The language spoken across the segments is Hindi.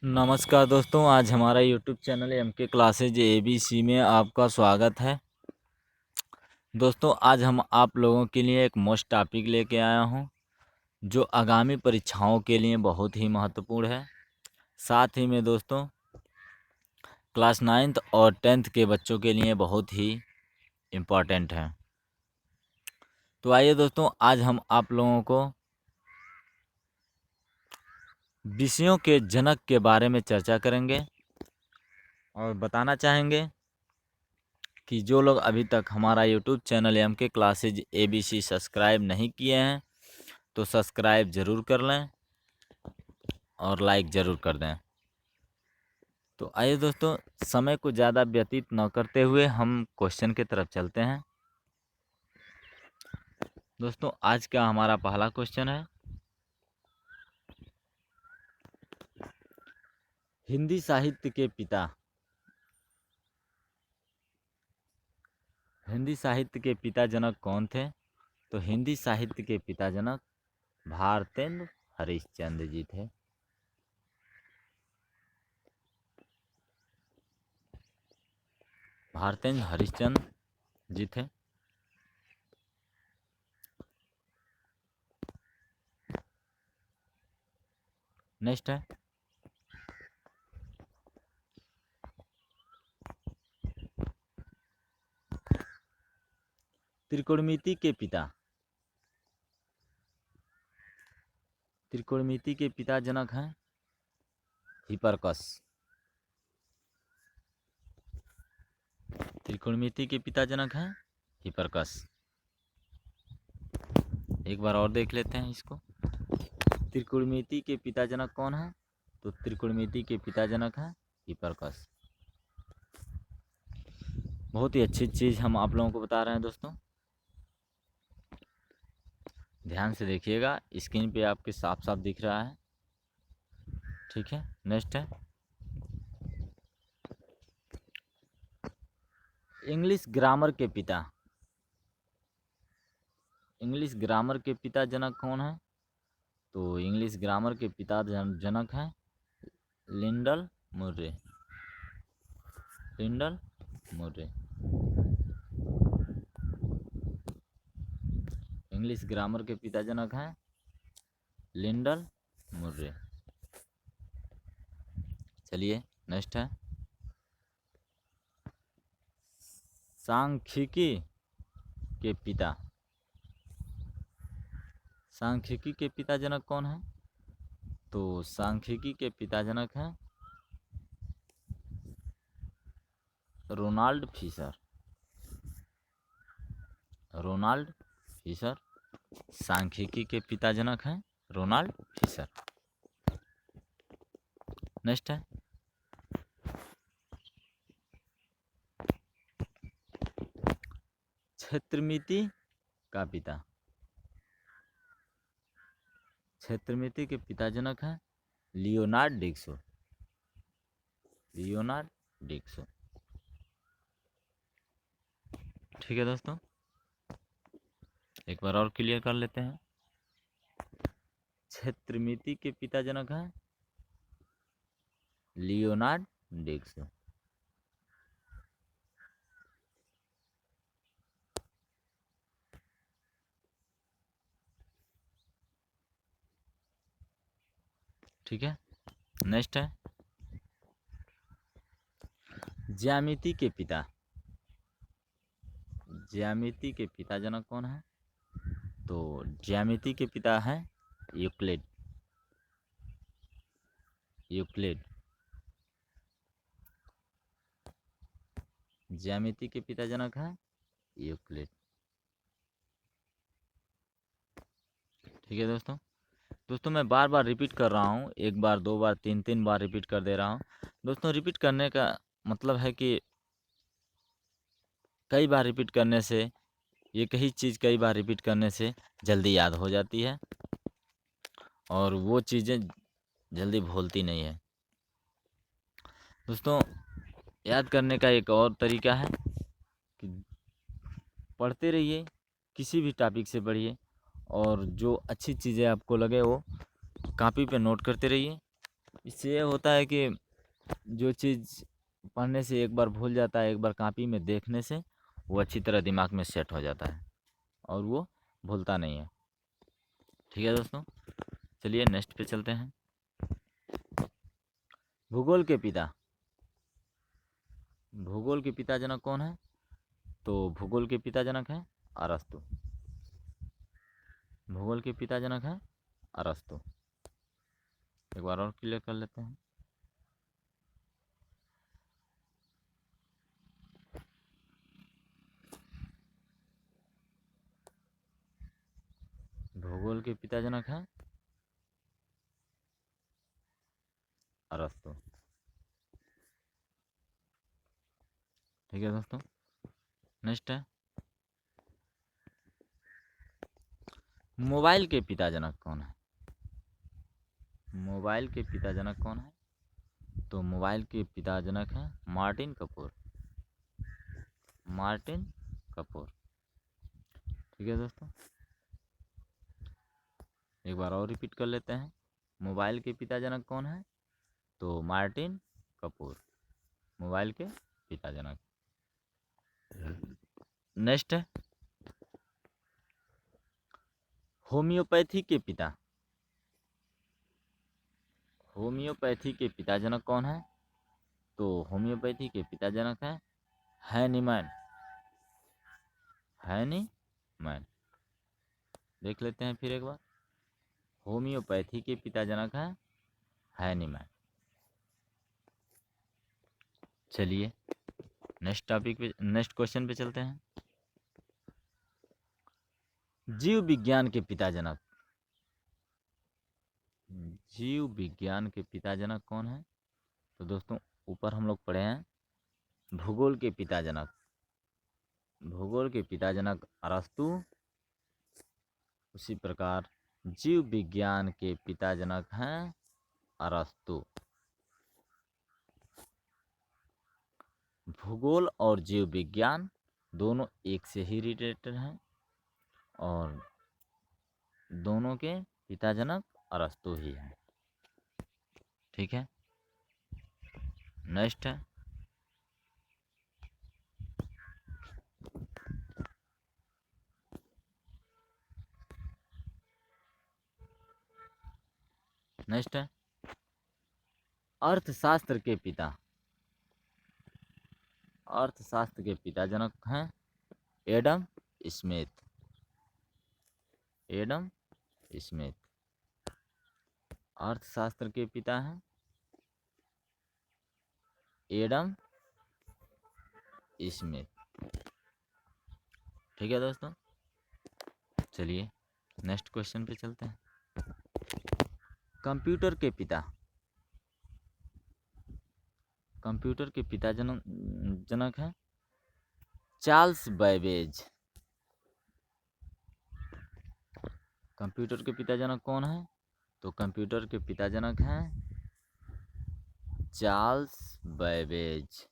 नमस्कार दोस्तों, आज हमारा YouTube channel MK classes ABC में आपका स्वागत है। दोस्तों, आज हम आप लोगों के लिए एक मोस्ट टॉपिक लेके आया हूं, जो आगामी परीक्षाओं के लिए बहुत ही महत्वपूर्ण है। साथ ही में दोस्तों, क्लास 9th और 10th के बच्चों के लिए बहुत ही इम्पॉर्टेंट है। तो आइए दोस्तों, आज हम आप लोगों को विषयों के जनक के बारे में चर्चा करेंगे और बताना चाहेंगे कि जो लोग अभी तक हमारा YouTube channel MK classes ABC subscribe नहीं किए हैं तो सब्सक्राइब ज़रूर कर लें और लाइक ज़रूर कर दें। तो आइए दोस्तों, समय को ज़्यादा व्यतीत न करते हुए हम क्वेश्चन की तरफ चलते हैं। दोस्तों, आज का हमारा पहला क्वेश्चन है, हिंदी साहित्य के पिता। हिंदी साहित्य के पिता जनक कौन थे? तो हिंदी साहित्य के पिता जनक भारतेंद्र हरिश्चंद्र जी थे। भारतेंद्र हरिश्चंद्र जी थे। नेक्स्ट है, त्रिकोणमिति के पिता। त्रिकोणमिति के पिता जनक हैं हिपरकस। त्रिकोणमिति के पिता जनक हैं हिपरकस। एक बार और देख लेते हैं इसको। त्रिकोणमिति के पिता जनक कौन है? तो त्रिकोणमिति के पिता जनक हैं हिपरकस। बहुत ही अच्छी चीज़ हम आप लोगों को बता रहे हैं दोस्तों, ध्यान से देखिएगा। स्क्रीन पे आपके साफ साफ दिख रहा है, ठीक है। नेक्स्ट है, इंग्लिश ग्रामर के पिता। इंग्लिश ग्रामर के पिता जनक कौन है? तो इंग्लिश ग्रामर के पिता जनक हैं Lindell Murray. Lindell Murray English grammar के पिता जनक हैं लिंडल मुर्रे। चलिए नेक्स्ट है, सांख्यिकी के पिता। सांख्यिकी के पिता जनक कौन है? तो सांख्यिकी के पिता जनक हैं रोनाल्ड फिशर। रोनाल्ड फिशर सांख्यिकी के पिता जनक हैं रोनाल्ड फिशर। नेक्स्ट है, क्षेत्रमिति का पिता। क्षेत्रमिति के पिता जनक हैं लियोनार्ड डिक्सो। लियोनार्ड डिक्सो, ठीक है दोस्तों। एक बार और क्लियर कर लेते हैं। क्षेत्रमिति के पिता जनक हैं लियोनार्ड डिक्सो। ठीक है। नेक्स्ट है, ज्यामिति के पिता। ज्यामिति के पिता जनक कौन है? तो ज्यामिति के पिता हैं यूक्लिड। यूक्लिड ज्यामिति के पिता जनक हैं यूक्लिड। ठीक है दोस्तों। दोस्तों, मैं बार बार रिपीट कर रहा हूँ, एक बार, दो बार, तीन तीन बार रिपीट कर दे रहा हूँ। दोस्तों, रिपीट करने का मतलब है कि कई बार रिपीट करने से, एक ही चीज़ कई बार रिपीट करने से जल्दी याद हो जाती है और वो चीज़ें जल्दी भूलती नहीं है। दोस्तों, याद करने का एक और तरीका है कि पढ़ते रहिए, किसी भी टॉपिक से पढ़िए और जो अच्छी चीज़ें आपको लगे वो कॉपी पे नोट करते रहिए इससे ये होता है कि जो चीज़ पढ़ने से एक बार भूल जाता है, एक बार कॉपी में देखने से वो अच्छी तरह दिमाग में सेट हो जाता है और वो भूलता नहीं है। ठीक है दोस्तों, चलिए नेक्स्ट पे चलते हैं। भूगोल के पिता, भूगोल के पिता जनक कौन है? तो भूगोल के पिता जनक है अरस्तु। भूगोल के पिता जनक है अरस्तु। एक बार और क्लियर कर लेते हैं। भूगोल के पिता जनक है अरस्तु। ठीक है दोस्तों, नेक्स्ट है मोबाइल के पिता जनक कौन है? मोबाइल के पिता जनक कौन है? तो मोबाइल के पिता जनक है मार्टिन कपूर। मार्टिन कपूर। ठीक है दोस्तों, एक बार और रिपीट कर लेते हैं। मोबाइल के पिता जनक कौन है? तो मार्टिन कपूर, मोबाइल के पिता जनक। नेक्स्ट है होम्योपैथी के पिता, होम्योपैथी के पिता जनक कौन है? तो होम्योपैथी के पिता जनक है हैनीमैन। हैनीमैन। देख लेते हैं फिर एक बार। होम्योपैथी के पिता जनक है हैनीमैन। चलिए नेक्स्ट टॉपिक पे, नेक्स्ट क्वेश्चन पे चलते हैं। जीव विज्ञान के पिता जनक, जीव विज्ञान के पिता जनक कौन है? तो दोस्तों ऊपर हम लोग पढ़े हैं भूगोल के पिता जनक, भूगोल के पिता जनक अरस्तु। उसी प्रकार जीव विज्ञान के पिता जनक हैं अरस्तु। भूगोल और जीव विज्ञान दोनों एक से ही रिलेटेड हैं और दोनों के पिता जनक अरस्तु ही हैं। ठीक है, नेक्स्ट है नेक्स्ट है अर्थशास्त्र के पिता, अर्थशास्त्र के पिता जनक हैं एडम स्मिथ। एडम स्मिथ अर्थशास्त्र के पिता हैं एडम स्मिथ। ठीक है दोस्तों, चलिए नेक्स्ट क्वेश्चन पे चलते हैं। कंप्यूटर के पिता, कंप्यूटर के पिता जनक जनक हैं चार्ल्स बैबेज। कंप्यूटर के पिता जनक कौन है? तो कंप्यूटर के पिता जनक हैं चार्ल्स बैबेज।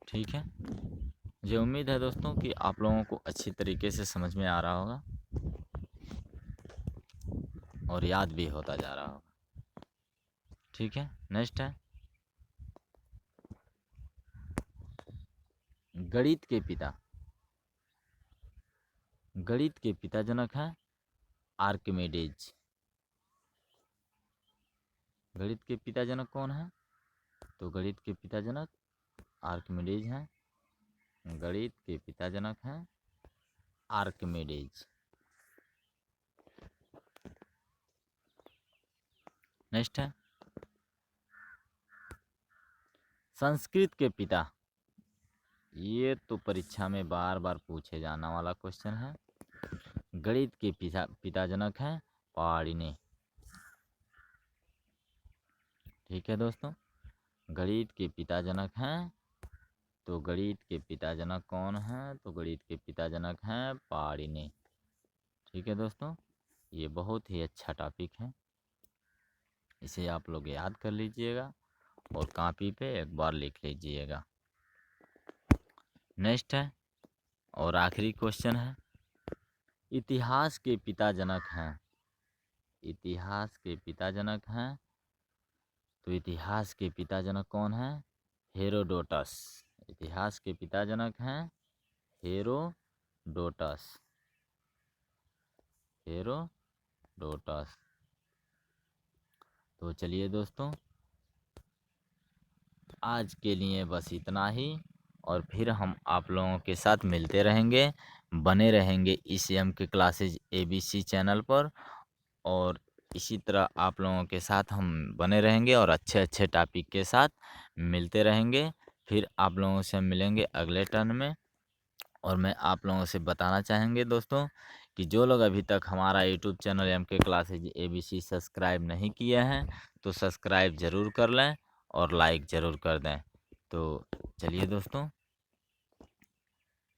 ठीक है, मुझे उम्मीद है दोस्तों कि आप लोगों को अच्छी तरीके से समझ में आ रहा होगा और याद भी होता जा रहा होगा। ठीक है, नेक्स्ट है गणित के पिता, गणित के पिता जनक हैं आर्किमिडीज। गणित के पिता जनक कौन है? तो गणित के पिता जनक आर्किमिडीज हैं। गणित के पिता जनक हैं आर्किमिडीज। नेक्स्ट है संस्कृत के पिता, ये तो परीक्षा में बार बार पूछे जाने वाला क्वेश्चन है। गणित के पिता जनक हैं पाणिनि। ठीक है दोस्तों, गणित के पिता जनक हैं, तो गणित के पिता जनक कौन हैं? तो गणित के पिता जनक हैं पाणिनि। ठीक है दोस्तों, ये बहुत ही अच्छा टॉपिक है, इसे आप लोग याद कर लीजिएगा और कॉपी पे एक बार लिख लीजिएगा। नेक्स्ट है और आखिरी क्वेश्चन है इतिहास के पिता जनक हैं, इतिहास के पिता जनक हैं। तो इतिहास के पिता जनक कौन हैं? हेरोडोटस। इतिहास के पिता जनक हैं हेरोडोटस। हेरोडोटस। तो चलिए दोस्तों, आज के लिए बस इतना ही, और फिर हम आप लोगों के साथ मिलते रहेंगे, बने रहेंगे इस एम के क्लासेज ABC चैनल पर, और इसी तरह आप लोगों के साथ हम बने रहेंगे और अच्छे अच्छे टॉपिक के साथ मिलते रहेंगे। फिर आप लोगों से मिलेंगे अगले टर्न में। और मैं आप लोगों से बताना चाहेंगे दोस्तों कि जो लोग अभी तक हमारा YouTube channel MK classes ABC subscribe नहीं किए हैं तो सब्सक्राइब ज़रूर कर लें और लाइक ज़रूर कर दें। तो चलिए दोस्तों,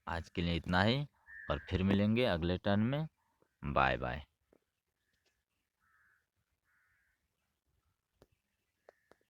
आज के लिए इतना ही, और फिर मिलेंगे अगले टर्न में। Bye bye.